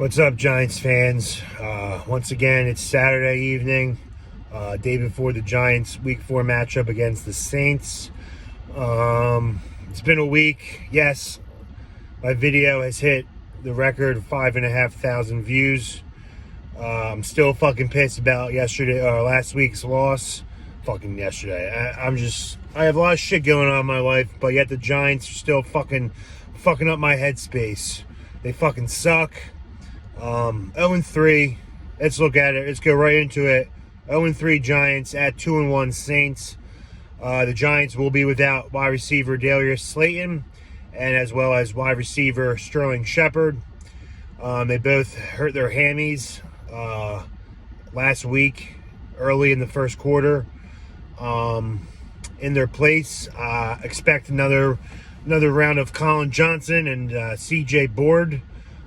What's up, Giants fans? Once again, it's Saturday evening, day before the Giants' Week 4 matchup against the Saints. It's been a week. Yes, my video has hit the record of 5,500 views. I'm still fucking pissed about last week's loss. Fucking yesterday. I have a lot of shit going on in my life, but yet the Giants are still fucking up my headspace. They fucking suck. 0-3. Let's look at it. Let's go right into it. 0-3 Giants at 2-1 Saints. The Giants will be without wide receiver Darius Slayton and as well as wide receiver Sterling Shepard. They both hurt their hammies last week, early in the first quarter. In their place, expect another round of Colin Johnson and C.J. Board.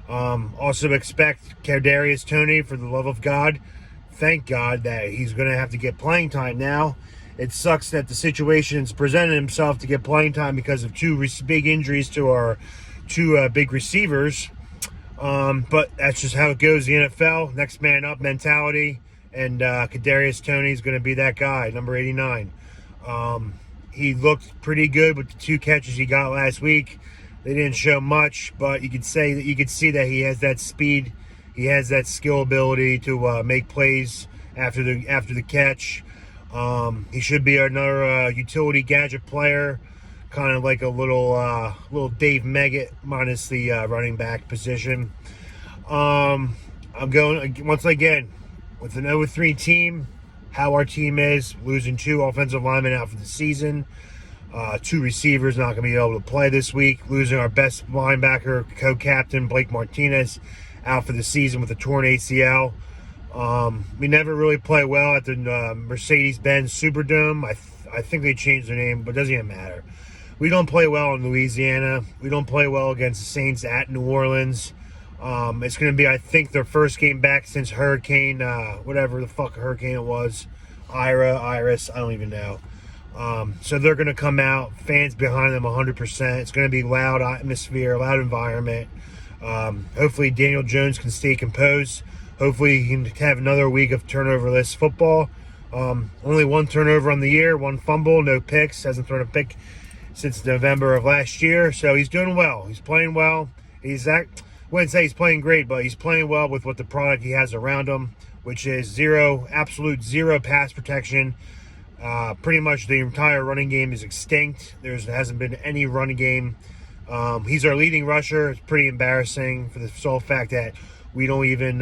Also expect Kadarius Toney, for the love of God. Thank God that he's going to have to get playing time now. It sucks that the situation's presented himself to get playing time because of two big injuries to our two big receivers. But that's just how it goes in the NFL. Next man up mentality. And Kadarius Toney is going to be that guy, number 89. He looked pretty good with the two catches he got last week. They didn't show much, but you could see that he has that speed, he has that skill ability to make plays after the catch. He should be another utility gadget player, kind of like a little Dave Meggett minus the running back position. I'm going once again with an 0-3 team. How our team is, losing two offensive linemen out for the season. Two receivers not going to be able to play this week. Losing our best linebacker, co-captain Blake Martinez, out for the season with a torn ACL. We never really play well at the Mercedes-Benz Superdome. I think they changed their name, but it doesn't even matter. We don't play well in Louisiana. We don't play well against the Saints at New Orleans. It's going to be, I think, their first game back since Hurricane, whatever the fuck hurricane it was. Iris, I don't even know. So they're going to come out, fans behind them 100%. It's going to be loud atmosphere, loud environment. Hopefully Daniel Jones can stay composed. Hopefully he can have another week of turnover-less football. Only one turnover on the year, one fumble, no picks. Hasn't thrown a pick since November of last year. So he's doing well. He's playing well. I wouldn't say he's playing great, but he's playing well with what the product he has around him, which is absolute zero pass protection. Pretty much the entire running game is extinct. There hasn't been any running game. He's our leading rusher. It's pretty embarrassing for the sole fact that we don't even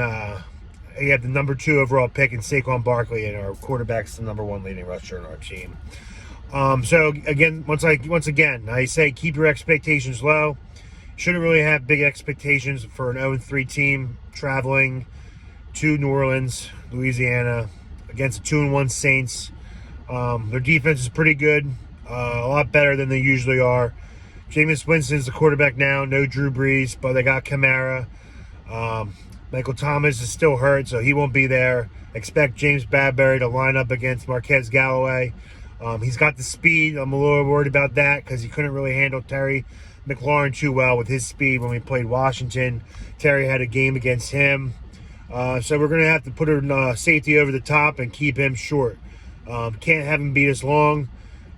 he had the number 2 overall pick in Saquon Barkley, and our quarterback's the number 1 leading rusher in our team. So again, once again, I say keep your expectations low. Shouldn't really have big expectations for an 0-3 team traveling to New Orleans, Louisiana, against a 2-1 Saints. Their defense is pretty good, a lot better than they usually are. Jameis Winston's the quarterback now, no Drew Brees, but they got Kamara. Michael Thomas is still hurt, so he won't be there. Expect James Bradbury to line up against Marquez Galloway. He's got the speed. I'm a little worried about that because he couldn't really handle Terry McLaurin too well with his speed when we played Washington. Terry had a game against him. So we're going to have to put a safety over the top and keep him short. Can't have him beat us long.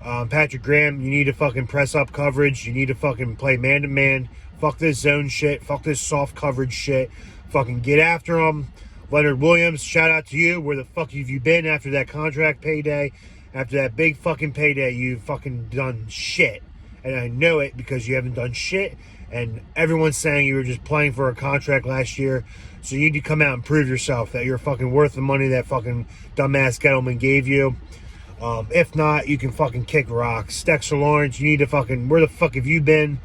Patrick Graham, you need to fucking press up coverage. You need to fucking play man-to-man. Fuck this zone shit. Fuck this soft coverage shit. Fucking get after him. Leonard Williams, shout out to you. Where the fuck have you been after that contract payday? After that big fucking payday, you've fucking done shit. And I know it because you haven't done shit. And everyone's saying you were just playing for a contract last year. So you need to come out and prove yourself that you're fucking worth the money that fucking dumbass Gettleman gave you. If not, you can fucking kick rocks. Dexter Lawrence, you need to fucking... Where the fuck have you been?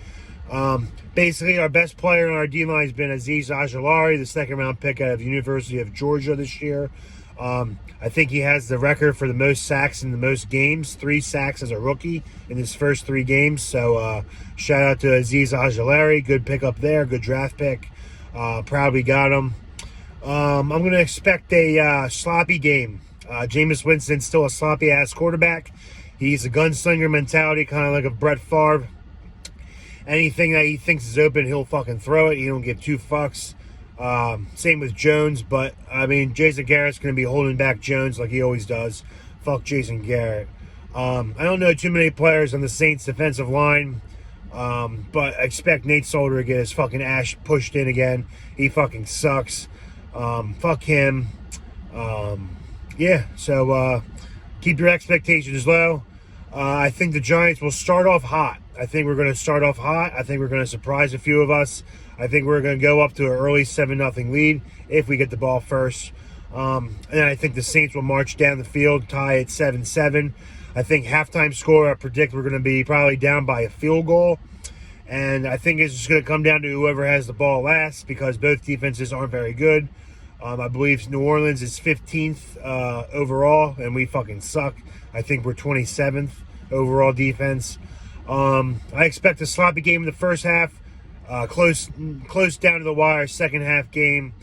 Basically, our best player on our D-line has been Azeez Ojulari, the second-round pick out of the University of Georgia this year. I think he has the record for the most sacks in the most games. 3 sacks as a rookie in his first 3 games. So, shout out to Azeez Ojulari. Good pickup there. Good draft pick. Proud we got him. I'm going to expect a sloppy game. Jameis Winston's still a sloppy-ass quarterback. He's a gunslinger mentality, kind of like a Brett Favre. Anything that he thinks is open, he'll fucking throw it. He don't give 2 fucks. Same with Jones, but I mean, Jason Garrett's going to be holding back Jones like he always does. Fuck Jason Garrett. I don't know too many players on the Saints defensive line, but I expect Nate Solder to get his fucking ass pushed in again. He fucking sucks. Fuck him. Yeah, so keep your expectations low. I think the Giants will start off hot. I think we're going to start off hot. I think we're going to surprise a few of us. I think we're going to go up to an early 7-0 lead if we get the ball first. And I think the Saints will march down the field, tie at 7-7. I think halftime score, I predict we're going to be probably down by a field goal. And I think it's just going to come down to whoever has the ball last because both defenses aren't very good. I believe New Orleans is 15th overall, and we fucking suck. I think we're 27th overall defense. I expect a sloppy game in the first half, close down to the wire, second half game.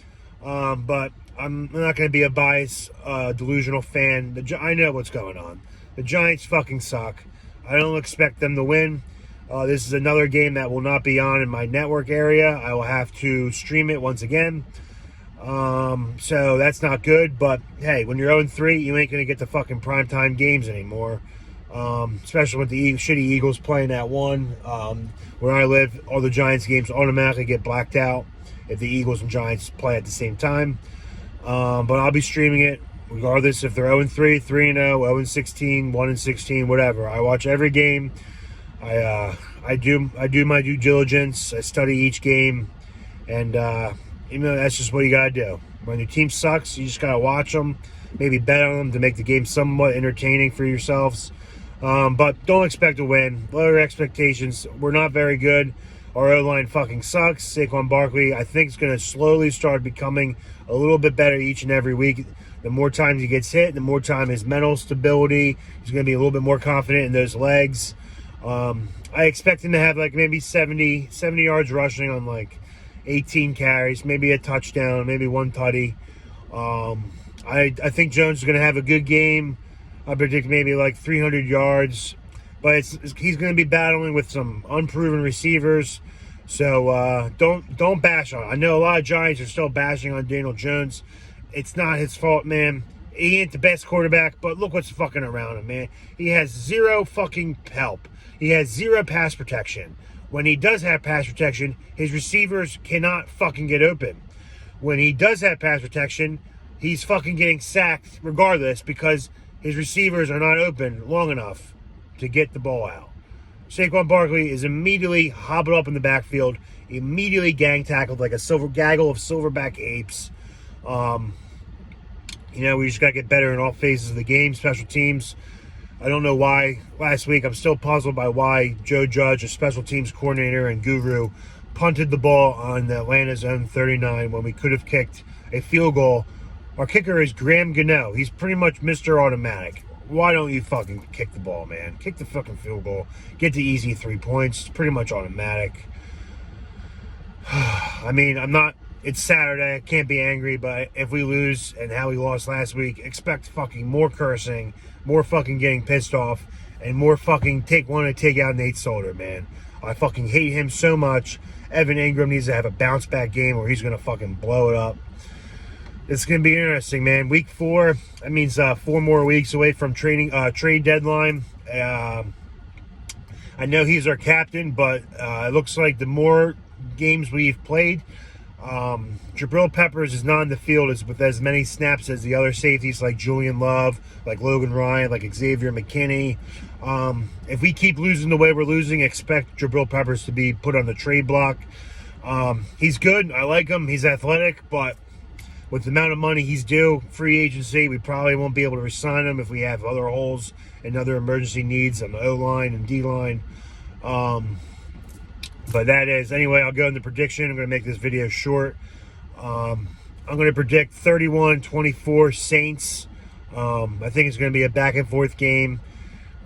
But I'm not going to be a biased, delusional fan. I know what's going on. The Giants fucking suck. I don't expect them to win. This is another game that will not be on in my network area. I will have to stream it once again. So that's not good, but hey, when you're 0-3, you ain't going to get the fucking primetime games anymore. Especially with the shitty Eagles playing at 1. Where I live, all the Giants games automatically get blacked out if the Eagles and Giants play at the same time. But I'll be streaming it regardless if they're 0-3, 3-0, 0-16, 1-16, whatever. I watch every game. I do my due diligence. I study each game, and that's just what you gotta do. When your team sucks, you just gotta watch them, maybe bet on them to make the game somewhat entertaining for yourselves. But don't expect to win. Lower expectations. We're not very good. Our O-line fucking sucks. Saquon Barkley, I think, is going to slowly start becoming a little bit better each and every week. The more times he gets hit, the more time his mental stability. He's going to be a little bit more confident in those legs. I expect him to have like maybe 70 yards rushing on like 18 carries, maybe a touchdown, maybe one tutty. I think Jones is going to have a good game. I predict maybe like 300 yards. But he's going to be battling with some unproven receivers. So don't bash on it. I know a lot of Giants are still bashing on Daniel Jones. It's not his fault, man. He ain't the best quarterback, but look what's fucking around him, man. He has zero fucking help. He has zero pass protection. When he does have pass protection, his receivers cannot fucking get open. When he does have pass protection, he's fucking getting sacked regardless because his receivers are not open long enough to get the ball out. Saquon Barkley is immediately hobbled up in the backfield, immediately gang tackled like a gaggle of silverback apes. We just got to get better in all phases of the game, special teams. I don't know why. Last week, I'm still puzzled by why Joe Judge, a special teams coordinator and guru, punted the ball on the Atlanta's own 39 when we could have kicked a field goal. Our kicker is Graham Gano. He's pretty much Mr. Automatic. Why don't you fucking kick the ball, man? Kick the fucking field goal. Get the easy 3 points. It's pretty much automatic. I mean, it's Saturday. I can't be angry, but if we lose and how we lost last week, expect fucking more cursing, more fucking getting pissed off, and more fucking take out Nate Solder, man. I fucking hate him so much. Evan Ingram needs to have a bounce back game or he's going to fucking blow it up. It's going to be interesting, man. Week 4, that means 4 more weeks away from trade deadline. I know he's our captain, but it looks like the more games we've played, Jabril Peppers is not in the field with as many snaps as the other safeties like Julian Love, like Logan Ryan, like Xavier McKinney. If we keep losing the way we're losing, expect Jabril Peppers to be put on the trade block. He's good. I like him. He's athletic, but with the amount of money he's due, free agency, we probably won't be able to re-sign him if we have other holes and other emergency needs on the O-line and D-line. But that is, anyway, I'll go into prediction. I'm going to make this video short. I'm going to predict 31-24 Saints. I think it's going to be a back-and-forth game.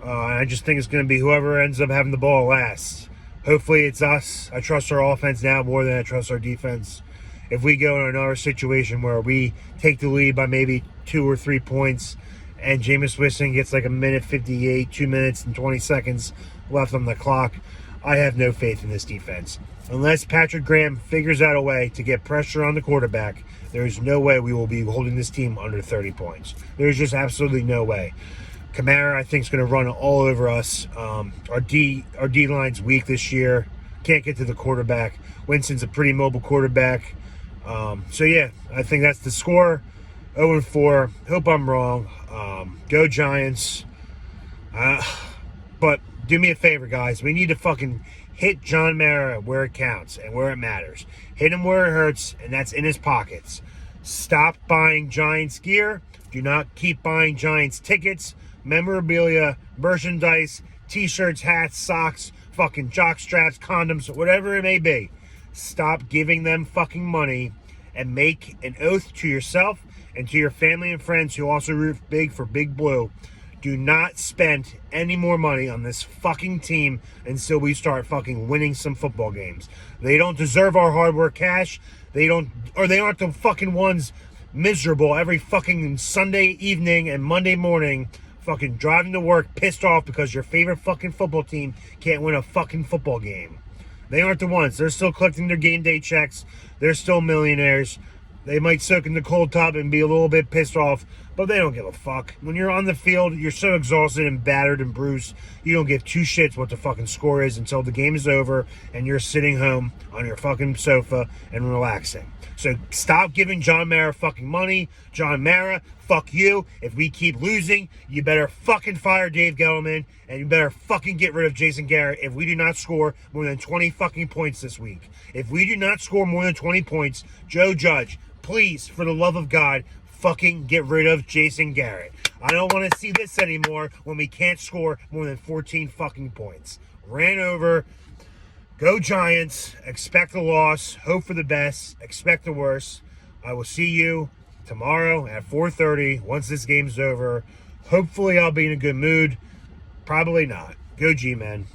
I just think it's going to be whoever ends up having the ball last. Hopefully it's us. I trust our offense now more than I trust our defense. If we go in another situation where we take the lead by maybe 2 or 3 points and Jameis Winston gets like a minute 58, 2 minutes and 20 seconds left on the clock, I have no faith in this defense. Unless Patrick Graham figures out a way to get pressure on the quarterback, there is no way we will be holding this team under 30 points. There's just absolutely no way. Kamara, I think, is going to run all over us. Our D line's weak this year. Can't get to the quarterback. Winston's a pretty mobile quarterback. So yeah, I think that's the score. 0-4. Hope I'm wrong. Go Giants. But do me a favor, guys. We need to fucking hit John Mara where it counts and where it matters. Hit him where it hurts, and that's in his pockets. Stop buying Giants gear. Do not keep buying Giants tickets, memorabilia, merchandise, t-shirts, hats, socks, fucking jock straps, condoms, whatever it may be. Stop giving them fucking money and make an oath to yourself and to your family and friends who also root big for Big Blue. Do not spend any more money on this fucking team until we start fucking winning some football games. They don't deserve our hard work cash. They aren't the fucking ones miserable every fucking Sunday evening and Monday morning fucking driving to work pissed off because your favorite fucking football team can't win a fucking football game. They aren't the ones. They're still collecting their game day checks. They're still millionaires. They might soak in the cold tub and be a little bit pissed off, but they don't give a fuck. When you're on the field, you're so exhausted and battered and bruised, you don't give two shits what the fucking score is until the game is over and you're sitting home on your fucking sofa and relaxing. So stop giving John Mara fucking money. John Mara, fuck you. If we keep losing, you better fucking fire Dave Gettleman and you better fucking get rid of Jason Garrett if we do not score more than 20 fucking points this week. If we do not score more than 20 points, Joe Judge, please, for the love of God, fucking get rid of Jason Garrett. I don't want to see this anymore when we can't score more than 14 fucking points. Ran over. Go Giants. Expect a loss. Hope for the best. Expect the worst. I will see you tomorrow at 4:30 once this game's over. Hopefully I'll be in a good mood. Probably not. Go G-Men.